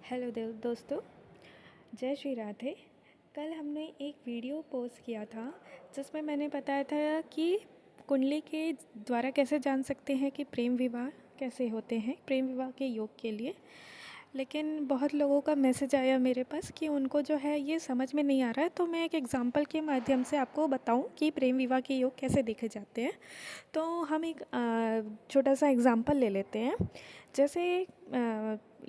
Hello दोस्तों, जय श्री राधे। कल हमने एक वीडियो पोस्ट किया था जिसमें मैंने बताया था कि कुंडली के द्वारा कैसे जान सकते हैं कि प्रेम विवाह कैसे होते हैं, प्रेम विवाह के योग के लिए। लेकिन बहुत लोगों का मैसेज आया मेरे पास कि उनको जो है ये समझ में नहीं आ रहा है, तो मैं एक एग्ज़ाम्पल के माध्यम से आपको बताऊं कि प्रेम विवाह के योग कैसे देखे जाते हैं। तो हम एक छोटा सा एग्ज़ाम्पल ले लेते हैं। जैसे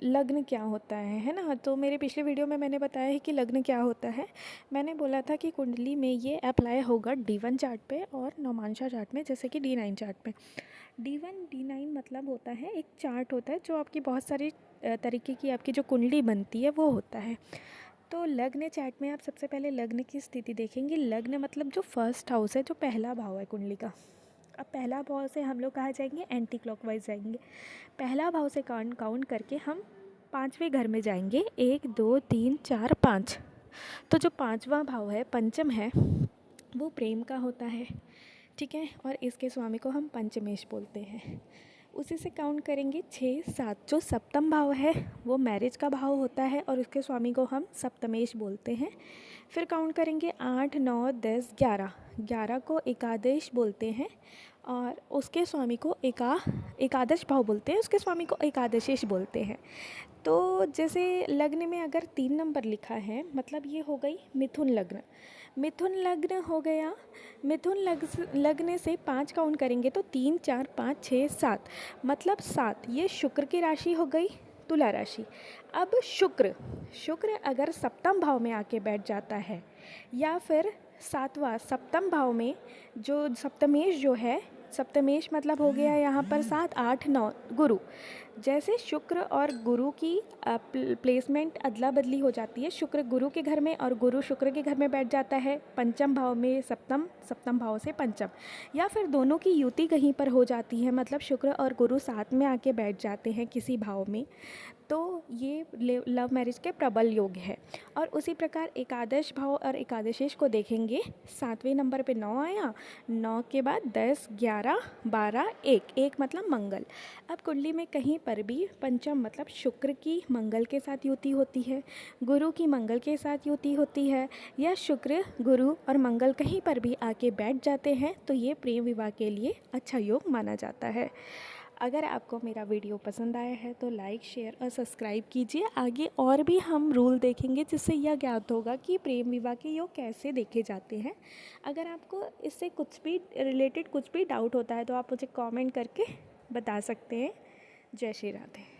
लग्न क्या होता है ना। तो मेरे पिछले वीडियो में मैंने बताया है कि लग्न क्या होता है। मैंने बोला था कि कुंडली में ये अप्लाई होगा D1 चार्ट पे और नौमांशा चार्ट में, जैसे कि D9 चार्ट पे। D1 D9 मतलब होता है एक चार्ट होता है जो आपकी बहुत सारी तरीके की आपकी जो कुंडली बनती है वो होता है। तो लग्न चार्ट में आप सबसे पहले लग्न की स्थिति देखेंगे। लग्न मतलब जो फर्स्ट हाउस है, जो पहला भाव है कुंडली का। अब पहला भाव से हम लोग कहाँ जाएंगे, एंटी क्लॉकवाइज जाएंगे। पहला भाव से काउंट करके हम पाँचवें घर में जाएंगे, 1 2 3 4 5। तो जो पाँचवा भाव है, पंचम है, वो प्रेम का होता है, ठीक है। और इसके स्वामी को हम पंचमेश बोलते हैं। उसी से काउंट करेंगे 6 7। जो सप्तम भाव है वो मैरिज का भाव होता है और उसके स्वामी को हम सप्तमेश बोलते हैं। फिर काउंट करेंगे 8 9 10 11। 11 को एकादश बोलते हैं और उसके स्वामी को एकादश भाव बोलते हैं, उसके स्वामी को एकादशेश बोलते हैं। तो जैसे लग्न में अगर 3 नंबर लिखा है, मतलब ये हो गई मिथुन लग्न। मिथुन लग्न हो गया। मिथुन लग्न से 5 काउंट करेंगे तो 3 4 5 6 7, मतलब 7। ये शुक्र की राशि हो गई, तुला राशि। अब शुक्र अगर सप्तम भाव में आके बैठ जाता है या फिर सातवां सप्तम भाव में, जो सप्तमेश जो है, सप्तमेश मतलब हो गया यहाँ पर 7 8 9। गुरु, जैसे शुक्र और गुरु की प्लेसमेंट अदला बदली हो जाती है। शुक्र गुरु के घर में और गुरु शुक्र के घर में बैठ जाता है, पंचम भाव में सप्तम, सप्तम भाव से पंचम, या फिर दोनों की युति कहीं पर हो जाती है, मतलब शुक्र और गुरु साथ में आके बैठ जाते हैं किसी भाव में, तो ये लव मैरिज के प्रबल योग है। और उसी प्रकार एकादश भाव और एकादशेश को देखेंगे। 7वें नंबर पे 9 आया, 9 के बाद 10 11 12 1, 1 मतलब मंगल। अब कुंडली में कहीं पर भी पंचम मतलब शुक्र की मंगल के साथ युति होती है, गुरु की मंगल के साथ युति होती है, या शुक्र गुरु और मंगल कहीं पर भी आके बैठ जाते हैं, तो ये प्रेम विवाह के लिए अच्छा योग माना जाता है। अगर आपको मेरा वीडियो पसंद आया है तो लाइक शेयर और सब्सक्राइब कीजिए। आगे और भी हम रूल देखेंगे जिससे यह ज्ञात होगा कि प्रेम विवाह के योग कैसे देखे जाते हैं। अगर आपको इससे कुछ भी रिलेटेड कुछ भी डाउट होता है तो आप मुझे कमेंट करके बता सकते हैं। जय श्री राधे।